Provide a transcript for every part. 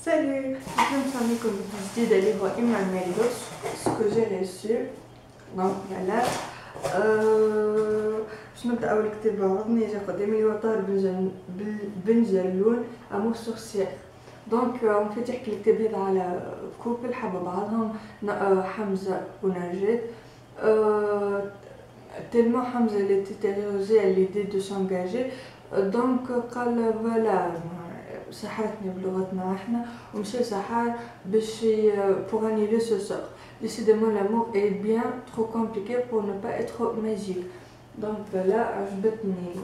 Salut! Je me suis comme décidé d'aller voir Emmanuel ce que j'ai reçu. Donc voilà. باش نبدا اول كتاب عرضني جا قدامي اللي هو طاهر بن جلون امور سورسيير. دونك اون يحكي الكتاب هذا على كوبل حبوا بعضهم، حمزه ونجاة. tellement حمزه اللي تيتيريوزي à l'idée de s'engager. دونك قال فوالا سحرتني بلغتنا احنا ومشى سحر باش pour annuler ce sort. Décidément l'amour est bien trop compliqué pour ne pas être magique. Donc voilà, عجبتني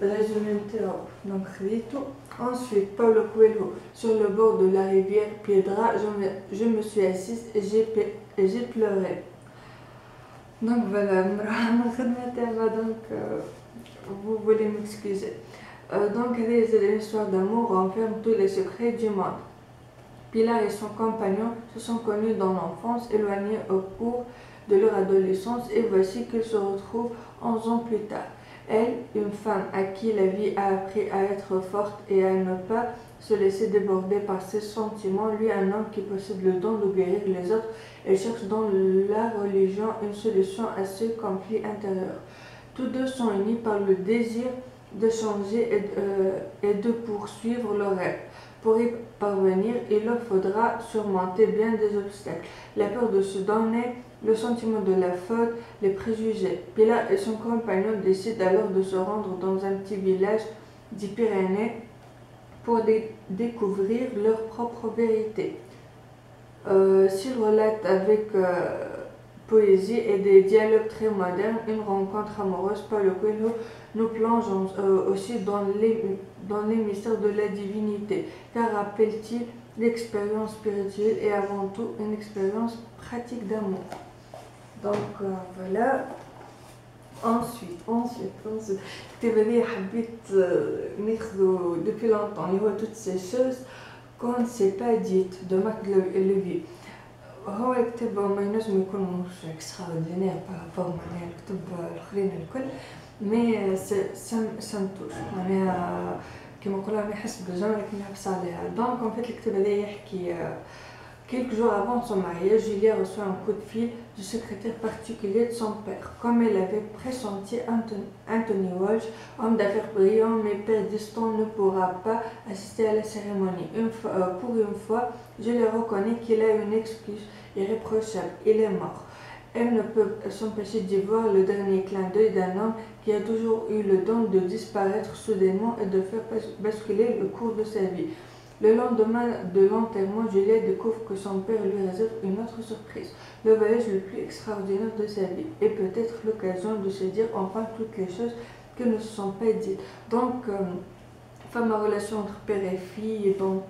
الرésumé نتاعو دونك خديتو. Ensuite Paulo Coelho, sur le bord de la rivière Piedra, je me suis assise et j'ai pleuré. Donc voilà, من الخدمة تاعها donc vous voulez m'excuser. Donc les histoires d'amour renferment tous les secrets du monde. Pilar et son compagnon se sont connus dans l'enfance, éloignés au cours de leur adolescence, et voici qu'ils se retrouvent 11 ans plus tard. Elle, une femme à qui la vie a appris à être forte et à ne pas se laisser déborder par ses sentiments, lui un homme qui possède le don de guérir les autres et cherche dans la religion une solution à ce conflit intérieur. Tous deux sont unis par le désir de changer et de poursuivre leur rêve. Pour y parvenir, il leur faudra surmonter bien des obstacles. La peur de se donner, le sentiment de la faute, les préjugés. Pilar et son compagnon décident alors de se rendre dans un petit village des Pyrénées pour découvrir leur propre vérité. S'ils relatent avec poésie et des dialogues très modernes une rencontre amoureuse, Paulo Coelho nous plonge aussi dans les mystères de la divinité, car rappelle-t-il l'expérience spirituelle et avant tout une expérience pratique d'amour. Donc voilà. Ensuite الكتاب هذا حبيت ناخذه depuis longtemps اللي هو toutes ces choses qu'on ne s'est pas dites de Marc Levy. هو الكتاب ما ينجم يكون مش اكستراوردينير بارابور معناها الكتب الاخرين الكل، مي سمتوش معناها كيما نقولوا انا نحس بالجمل لكن نحبس عليها. دونك en fait الكتاب هذا يحكي quelques jours avant son mariage, Julia reçoit un coup de fil du secrétaire particulier de son père. Comme elle avait pressenti, Anthony Walsh, homme d'affaires brillant mais père distant, ne pourra pas assister à la cérémonie. Pour une fois, Julia reconnaît qu'il a une excuse irréprochable. Il est mort. Elle ne peut s'empêcher d'y voir le dernier clin d'œil d'un homme qui a toujours eu le don de disparaître soudainement et de faire basculer le cours de sa vie. Le lendemain de l'enterrement, Julia découvre que son père lui réserve une autre surprise, le voyage le plus extraordinaire de sa vie, et peut-être l'occasion de se dire enfin toutes les choses qui ne se sont pas dites. Donc, femme à relation entre père et fille, et donc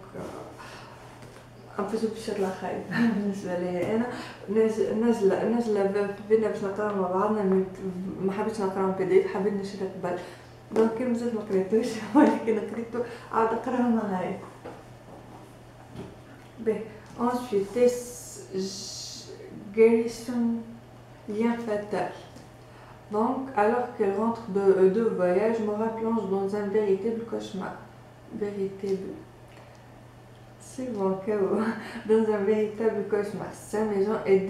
un peu بشكل خايب بالنسبة لي أنا نازلة بينا باش نقراو مع بعضنا، ما حبيتش نقراو PDF، حبيت نشري قبل دونك كي مازلت ما قريتوش ولكن قريتو عاد نقراه معايا. Ensuite, guérison, lien fatal. Donc, alors qu'elle rentre de voyage, Maura plonge dans un véritable cauchemar. C'est bon, dans un véritable cauchemar. Sa maison est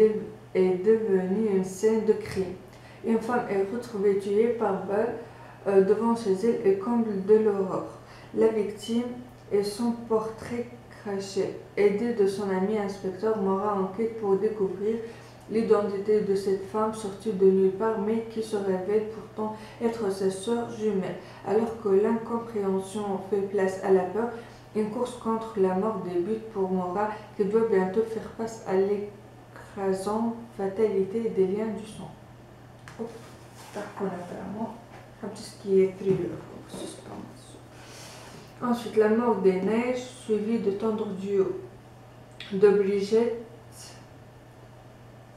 devenue une scène de crime. Une femme est retrouvée tuée par balle devant chez elle et comble de l'horreur. La victime et son portrait caché. Aidée de son ami inspecteur, Maura enquête pour découvrir l'identité de cette femme sortie de nulle part mais qui se révèle pourtant être sa sœur jumelle. Alors que l'incompréhension fait place à la peur, une course contre la mort débute pour Maura qui doit bientôt faire face à l'écrasante fatalité des liens du sang. Tout ce qui est thriller, suspense. Ensuite, la mort des neiges, suivie de tendres duos de Brigitte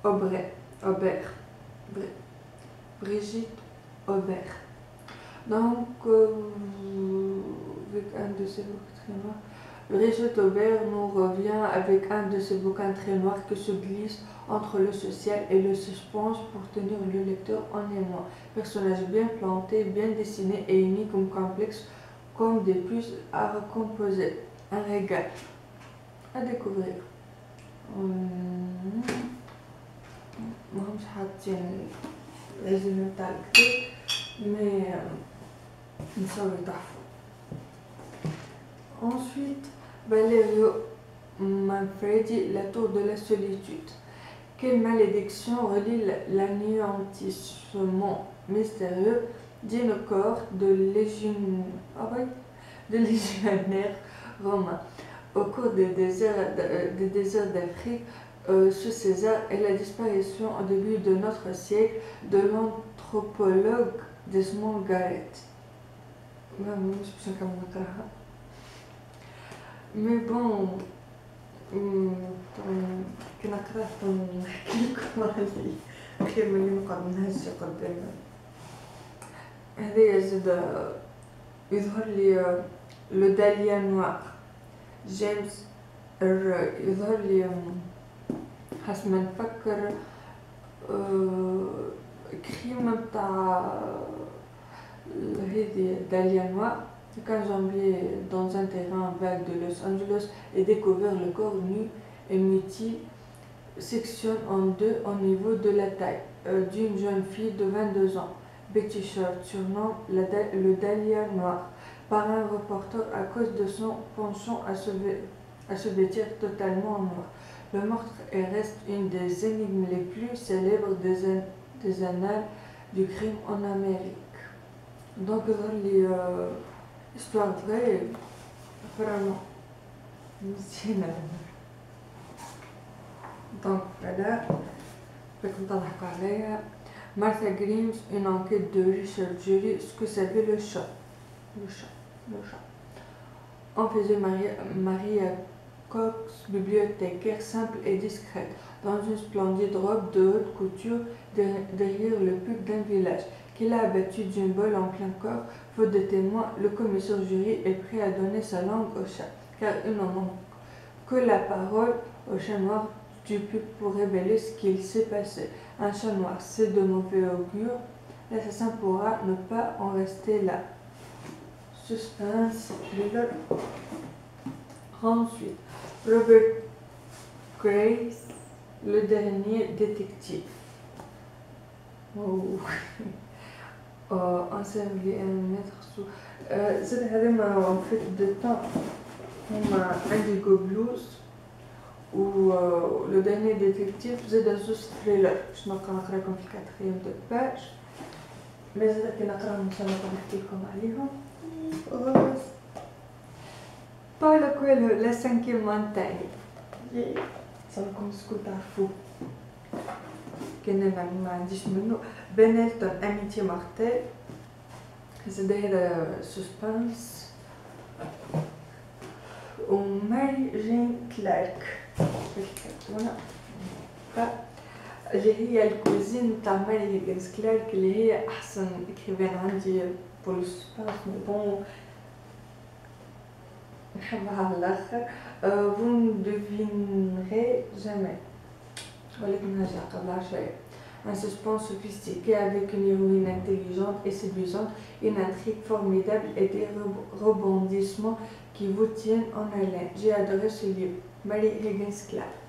Aubert. Donc, avec un de ces bouquins très noirs, Brigitte Aubert nous revient avec un de ces bouquins très noirs qui se glisse entre le social et le suspense pour tenir le lecteur en émoi. Personnage bien planté, bien dessiné et unique comme complexe, comme des puces à recomposer. Un régal. à découvrir. ماهمش حاطين ريزومي تاع الكتاب مي نتصور تحفة. Ensuite, Valerio Manfredi, La tour de la solitude. Quelle malédiction relie l'anéantissement mystérieux d'une cohorte de légionnaires romains au cours des déserts d'Afrique sous César et la disparition au début de notre siècle de l'anthropologue Desmond Garrett. Mais bon, كنا قرأت نحكي لكم عليه خير من اللي نقعد نهز قدام. هذا زاد يظهر لي لو داليا نوار جيمس يظهر لي حسب ما نفكر كريم متاع هذه داليا نوار quand Jambier, dans un terrain vague de Los Angeles, et découvert le corps nu et mutilé, sectionne en deux au niveau de la taille d'une jeune fille de 22 ans, Betty Short, surnom le Dahlia noir, par un reporter à cause de son penchant à se vêtir totalement en noir. Le meurtre reste une des énigmes les plus célèbres des annales du crime en Amérique. Donc, histoire vraie, vraiment. Donc voilà, Martha Grimes, une enquête de Richard Jury, ce que savait le chat. On faisait Maria Cox, bibliothécaire simple et discrète, dans une splendide robe de haute couture derrière le pub d'un village, qui l'a abattue d'une balle en plein corps. Faute de témoins, le commissaire Jury est prêt à donner sa langue au chat, car il n'en manque que la parole au chat noir du pub pour révéler ce qu'il s'est passé. Un chat noir, c'est de mauvais augure. L'assassin pourra ne pas en rester là. Suspense, thriller. Ensuite, Robert Grace, le dernier détective. Oh. ensemble un mètre sous زاد هذا fait de temps هما Indigo Blues و le dernier détective زاد زوج thriller باش نبقى نقرا لكم في الكاتريام دو باج مي زاد كي نقراهم ان شاء الله نحكي لكم عليهم. Paulo Coelho, La cinquième montagne. صاركم سكو تعرفوا كان ما عنديش منه. بنالتون اميتي مارتيل زاد هذا سسبانس. وماري جين كلارك اللي هي الكوزين تاع ماري هيجنز كلارك اللي هي احسن اكريفان عندي بور لو سسبانس مي بون نحبها على الاخر. vous ne devinerez jamais ولكن هاجي قبلها شويه. Un suspense sophistiqué avec une héroïne intelligente et séduisante, une intrigue formidable et des rebondissements qui vous tiennent en haleine. J'ai adoré ce livre. Mary Higgins Clark.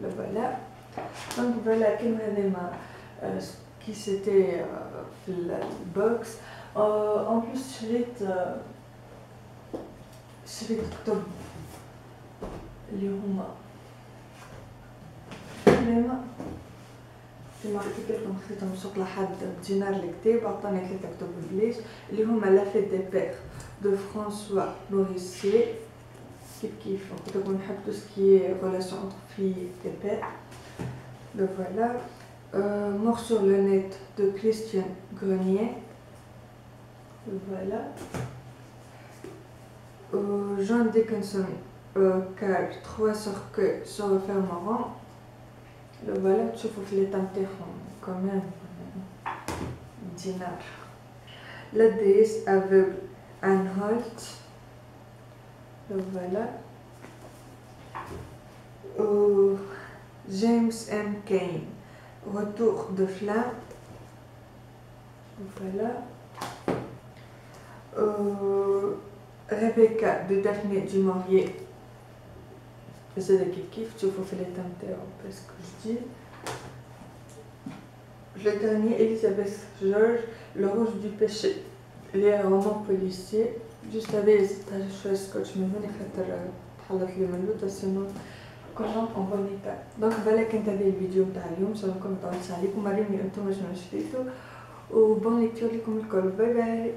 Le voilà. Donc voilà, ce qui c'était la box. En plus, شريت كتب اللي هما كما حكيت لكم خديتهم سوق لحد بدينار الكتاب عطاني 3 كتب ببلاش اللي هما لا فيت دي بير دو فرانسوا نوريسيي كيف كنت نحب تو سكي ريلاسيون انتر في دي بير لو فوالا. Mort sur le net de Christian Grenier, voilà. John Dickinson, car 3 cercueils se refermeront. Le voilà, تشوفوا في l'état quand même. Dinar. La déesse aveugle, Anne Holt. Le voilà. James M. Cain, Retour de flamme. Voilà. Rebecca de Daphné du Maurier. بس هذا كيف تشوفوا في ليتام تاعو باسكو جديد. Le dernier, Elisabeth George, Le Rouge du Péché, اللي هي رومان بوليسي. جوست هذايا زدتها شوية سكوتش من هنا خاطر تحلت لي من اللوطة سينو كلهم اون بون ايتا. دونك بالك كانت هذا الفيديو نتاع اليوم، ان شاء الله نكون مطولتش عليكم، وريني انتم شنو شريتو، و بون ليكتور لكم الكل. باي باي.